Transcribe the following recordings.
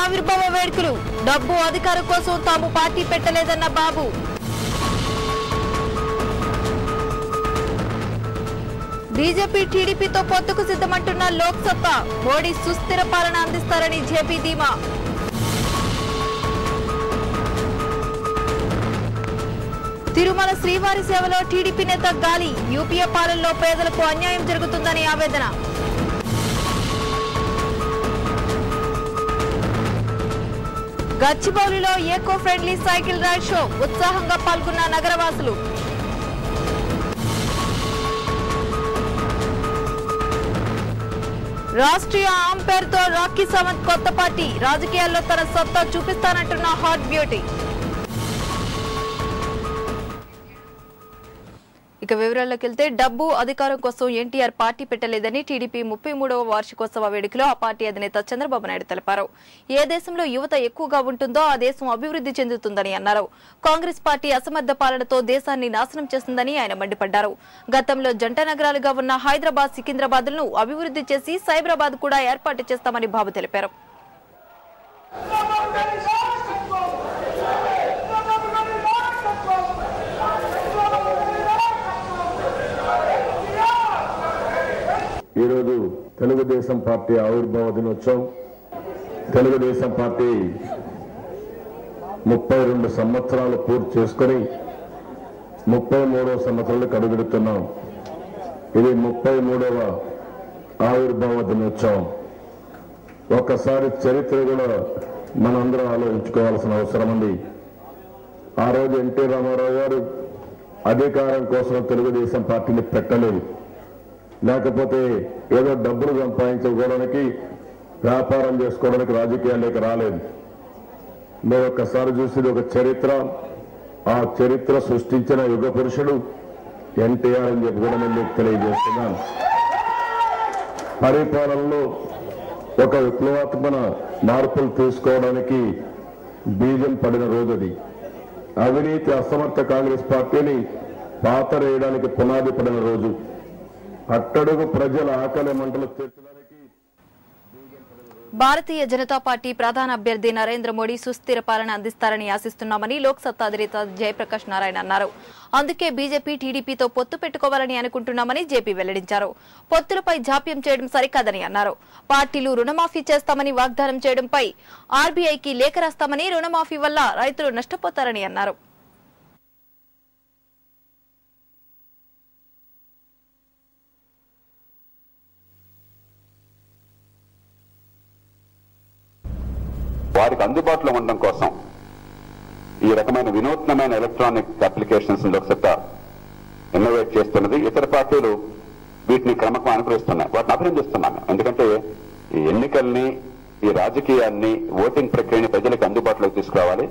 ఆవిర్భావ వేడుకలు డబ్బు అధికారం కోసం తాము పార్టీ పెట్టలేదన్న బాబు. బీజేపీ టీడీపీతో పొత్తుకు సిద్ధమంటున్న లోక్సత్తా మోడీ సుస్థిర పాలన అందిస్తారని జేపీ ధీమా. తిరుమల శ్రీవారి సేవలో టీడీపీ నేత గాలి యూపీఏ పాలనలో పేదలకు అన్యాయం జరుగుతుందని ఆవేదన. గచ్చిబౌలిలో ఏకో ఫ్రెండ్లీ సైకిల్ రైడ్ షో ఉత్సాహంగా పాల్గొన్న నగరవాసులు. రాష్ట్రీయ ఆమ్ పేరుతో రాఖీ సావంత్ కొత్త పార్టీ రాజకీయాల్లో తన సత్తా చూపిస్తానంటున్న హాట్ బ్యూటీ. ఇక వివరాల్లోకి వెళ్తే డబ్బు అధికారం కోసం ఎన్టీఆర్ పార్టీ పెట్టలేదని టీడీపీ 33వ వార్షికోత్సవ వేడుకలో ఆ పార్టీ అధినేత చంద్రబాబు నాయుడు తెలిపారు. ఏ దేశంలో యువత ఎక్కువగా ఉంటుందో ఆ దేశం అభివృద్ధి చెందుతుందని అన్నారు. కాంగ్రెస్ పార్టీ అసమర్థ పాలనతో దేశాన్ని నాశనం చేస్తుందని ఆయన మండిపడ్డారు. గతంలో జంట నగరాలుగా ఉన్న హైదరాబాద్, సికింద్రాబాద్లను అభివృద్ధి చేసి సైబరాబాద్ కూడా ఏర్పాటు చేస్తామని బాబు తెలిపారు. ఈరోజు తెలుగుదేశం పార్టీ ఆవిర్భావ దినోత్సవం. తెలుగుదేశం పార్టీ 32 సంవత్సరాలు పూర్తి చేసుకుని 33వ సంవత్సరాలకు అడుగుడుతున్నాం. ఇది 33వ ఆవిర్భావ దినోత్సవం. ఒకసారి చరిత్ర కూడా మనందరం ఆలోచించుకోవాల్సిన అవసరం ఉంది. ఆ రోజు ఎన్టీ రామారావు గారు అధికారం కోసం తెలుగుదేశం పార్టీని పెట్టలేదు. లేకపోతే ఏదో డబ్బులు సంపాదించుకోవడానికి, వ్యాపారం చేసుకోవడానికి రాజకీయాల్లోకి రాలేదు. మీరు ఒక్కసారి చూసేది ఒక చరిత్ర. ఆ చరిత్ర సృష్టించిన యుగ పురుషుడు ఎన్టీఆర్ అని చెప్పి కూడా నేను మీకు తెలియజేస్తున్నాను. పరిపాలనలో ఒక విప్లవాత్మక మార్పులు తీసుకోవడానికి బీజం పడిన రోజు అది. అవినీతి అసమర్థ కాంగ్రెస్ పార్టీని పాతరేయడానికి పునాది పడిన రోజు. అట్టడుగు ప్రజల ఆకలి మంటలు తీర్చడానికి భారతీయ జనతా పార్టీ ప్రధాన అభ్యర్థి నరేంద్ర మోడీ సుస్థిర పాలన అందిస్తారని ఆశిస్తున్నామని లోక్సత్తా అధినేత జయప్రకాష్ నారాయణ అన్నారు. అందుకే బీజేపీ టీడీపీతో పొత్తు పెట్టుకోవాలని అనుకుంటున్నామని జేపీ వెల్లడించారు. పొత్తులపై జాప్యం చేయడం సరికాదని అన్నారు. పార్టీలు రుణమాఫీ చేస్తామని వాగ్దానం చేయడంపై ఆర్బీఐకి లేఖ రాస్తామని, రుణమాఫీ వల్ల రైతులు నష్టపోతారని అన్నారు. వారికి అందుబాటులో ఉండడం కోసం ఈ రకమైన వినూత్నమైన ఎలక్ట్రానిక్ అప్లికేషన్స్ లోక్సత్తా ఇన్నోవేట్ చేస్తున్నది. ఇతర పార్టీలు వీటిని క్రమంగా అనుకరిస్తున్నాయి. వాటిని అభినందిస్తున్నాను. ఎందుకంటే ఈ ఎన్నికల్ని, ఈ రాజకీయాన్ని, ఓటింగ్ ప్రక్రియని ప్రజలకు అందుబాటులోకి తీసుకురావాలి.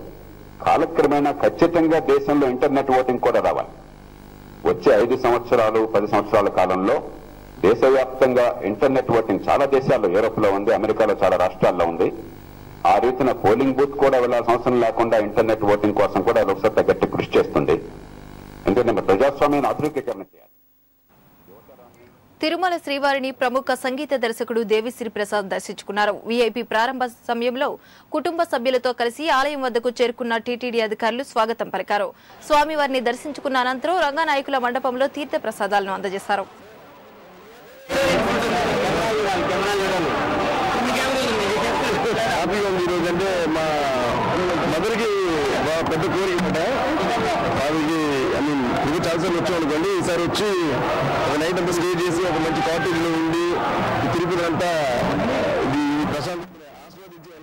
కాలక్రమేణా ఖచ్చితంగా దేశంలో ఇంటర్నెట్ ఓటింగ్ కూడా రావాలి. వచ్చే 5 సంవత్సరాలు 10 సంవత్సరాల కాలంలో దేశవ్యాప్తంగా ఇంటర్నెట్ ఓటింగ్ చాలా దేశాల్లో, యూరోప్ లో ఉంది, అమెరికాలో చాలా రాష్ట్రాల్లో ఉంది. ఆ రీతిన పోలింగ్ బూత్ కూడా వెళ్లాల్సిన అవసరం లేకుండా ఇంటర్నెట్ ఓటింగ్ కోసం కూడా లోక్సత్తా గట్టి కృషి చేస్తుంది. ఎందుకంటే ప్రజాస్వామ్యాన్ని ఆధునికీకరణ చేయాలి. తిరుమల శ్రీవారిని ప్రముఖ సంగీత దర్శకుడు దేవిశ్రీ ప్రసాద్ దర్శించుకున్నారు. వీఐపీ ప్రారంభ సమయంలో కుటుంబ సభ్యులతో కలిసి ఆలయం వద్దకు చేరుకున్న టీటీడీ అధికారులు స్వాగతం పలికారు. స్వామివారిని దర్శించుకున్న అనంతరం రంగనాయకుల మండపంలో తీర్థ ప్రసాదాలను అందజేశారు. ఈరోజంటే మా మదర్కి పెద్ద కోరిక ఆమెకి ఇది చాలాసార్లు వచ్చాం అనుకోండి. ఈసారి వచ్చి ఒక నైట్ అంతా స్టే చేసి ఒక మంచి కాటేజ్లో ఉండి తిరుపతి అంతా ఇది ప్రశాంత ఆస్వాదించి.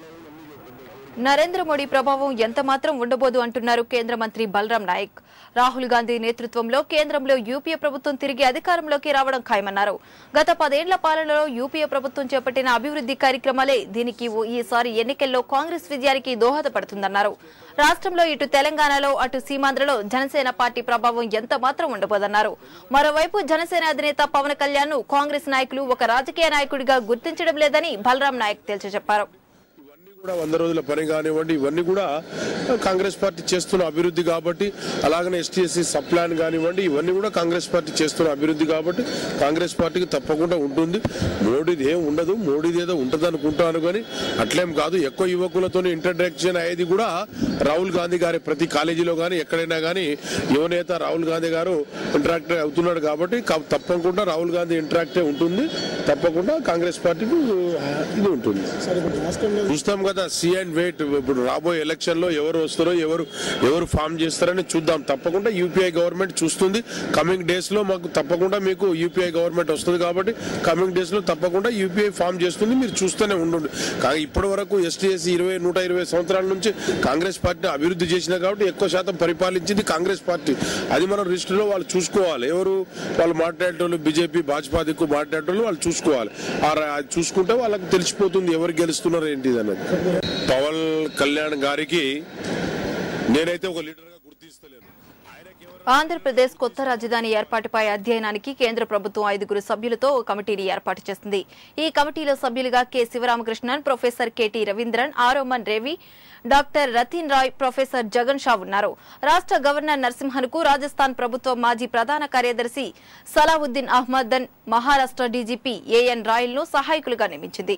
నరేంద్ర మోడీ ప్రభావం ఎంత మాత్రం ఉండబోదు అంటున్నారు కేంద్ర మంత్రి బలరాం నాయక్. రాహుల్ గాంధీ నేతృత్వంలో కేంద్రంలో యూపీఏ ప్రభుత్వం తిరిగి అధికారంలోకి రావడం ఖాయమన్నారు. గత 10 ఏళ్ల పాలనలో యూపీఏ ప్రభుత్వం చేపట్టిన అభివృద్ధి కార్యక్రమాలే దీనికి ఈసారి ఎన్నికల్లో కాంగ్రెస్ విజయానికి దోహదపడుతుందన్నారు. రాష్ట్రంలో ఇటు తెలంగాణలో అటు సీమాంధ్రలో జనసేన పార్టీ ప్రభావం ఎంత మాత్రం ఉండబోదన్నారు. మరోవైపు జనసేన అధినేత పవన్ కళ్యాణ్ ను కాంగ్రెస్ నాయకులు ఒక రాజకీయ నాయకుడిగా గుర్తించడం లేదని బలరాం నాయక్ తేల్చి చెప్పారు. 100 రోజుల పని కానివ్వండి, ఇవన్నీ కూడా కాంగ్రెస్ పార్టీ చేస్తున్న అభివృద్ధి కాబట్టి, అలాగనే ఎస్టీ/ఎస్సీ సబ్ ప్లాన్ కానివ్వండి, ఇవన్నీ కూడా కాంగ్రెస్ పార్టీ చేస్తున్న అభివృద్ధి కాబట్టి కాంగ్రెస్ పార్టీకి తప్పకుండా ఉంటుంది. మోడీది ఏం ఉండదు, మోడీది ఏదో ఉంటుంది అనుకుంటాను కానీ అట్లేం కాదు. ఎక్కువ యువకులతో ఇంటరాక్షన్ అయ్యేది కూడా రాహుల్ గాంధీ గారి ప్రతి కాలేజీలో కానీ ఎక్కడైనా కానీ యువనేత రాహుల్ గాంధీ గారు ఇంటరాక్ట్ అవుతున్నాడు కాబట్టి తప్పకుండా రాహుల్ గాంధీ ఇంటరాక్టే ఉంటుంది. తప్పకుండా కాంగ్రెస్ పార్టీకి ఇది ఉంటుంది. చూస్తాం కదా, సీ అండ్ వెయిట్. ఇప్పుడు రాబోయే ఎలక్షన్ లో ఎవరు వస్తారో ఎవరు ఫామ్ చేస్తారని చూద్దాం. తప్పకుండా యూపీఐ గవర్నమెంట్ చూస్తుంది. కమింగ్ డేస్ లో మాకు తప్పకుండా మీకు యూపీఐ గవర్నమెంట్ వస్తుంది కాబట్టి కమింగ్ డేస్ లో తప్పకుండా యూపీఐ ఫామ్ చేస్తుంది. మీరు చూస్తూనే ఉండండి. కానీ ఇప్పటి వరకు ఎస్టీ/ఎస్సీ 120 సంవత్సరాల నుంచి కాంగ్రెస్ పార్టీ అభివృద్ధి చేసినా కాబట్టి ఎక్కువ శాతం పరిపాలించింది కాంగ్రెస్ పార్టీ. అది మనం లిస్టులో వాళ్ళు చూసుకోవాలి. ఎవరు వాళ్ళు మాట్లాడేటోళ్ళు, బీజేపీ భాజపా దిక్కు మాట్లాడేటోళ్ళు వాళ్ళు చూసుకోవాలి. చూసుకుంటే వాళ్ళకి తెలిసిపోతుంది ఎవరు గెలుస్తున్నారు ఏంటిది అన్నది. పవన్ కళ్యాణ్ గారికి నేనైతే ఒక లీడర్ గా గుర్తిస్తలేను. ఆంధ్రప్రదేశ్ కొత్త రాజధాని ఏర్పాటుపై అధ్యయనానికి కేంద్ర ప్రభుత్వం 5 సభ్యులతో ఓ కమిటీని ఏర్పాటు చేసింది. ఈ కమిటీలో సభ్యులుగా K Sivaramakrishnan, professor KT Raveendran, Aroman Revi, doctor Ratin Roy, professor Jagan Shah ఉన్నారు. రాష్ట్ర గవర్నర్ నరసింహన్కు రాజస్థాన్ ప్రభుత్వం మాజీ ప్రధాన కార్యదర్శి సలావుద్దీన్ అహ్మదన్, మహారాష్ట్ర డీజీపీ ఏఎన్ రాయల్ను సహాయకులుగా నియమించింది.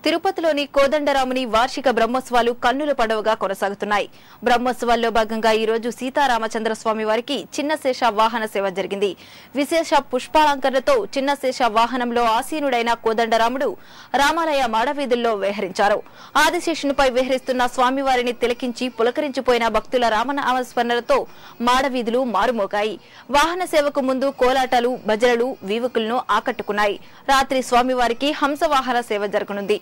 తిరుపతిలోని కోదండరాముని వార్షిక బ్రహ్మోత్సవాలు కన్నుల పండువగా కొనసాగుతున్నాయి. బ్రహ్మోత్సవాల్లో భాగంగా ఈ రోజు సీతారామచంద్ర స్వామి వారికి చిన్నశేష వాహన సేవ జరిగింది. విశేష పుష్పాలంకరణతో చిన్నశేష వాహనంలో ఆసీనుడైన కోదండరాముడు రామాలయ మాడవీధుల్లో విహరించారు. ఆదిశేషునిపై విహరిస్తున్న స్వామివారిని తిలకించి పులకరించిపోయిన భక్తుల రామనామస్మరణలతో మాడవీధులు మారుమోగాయి. వాహన సేవకు ముందు కోలాటాలు, భజనలు వీవుకులను ఆకట్టుకున్నాయి. రాత్రి స్వామివారికి హంసవాహన సేవ జరగనుంది.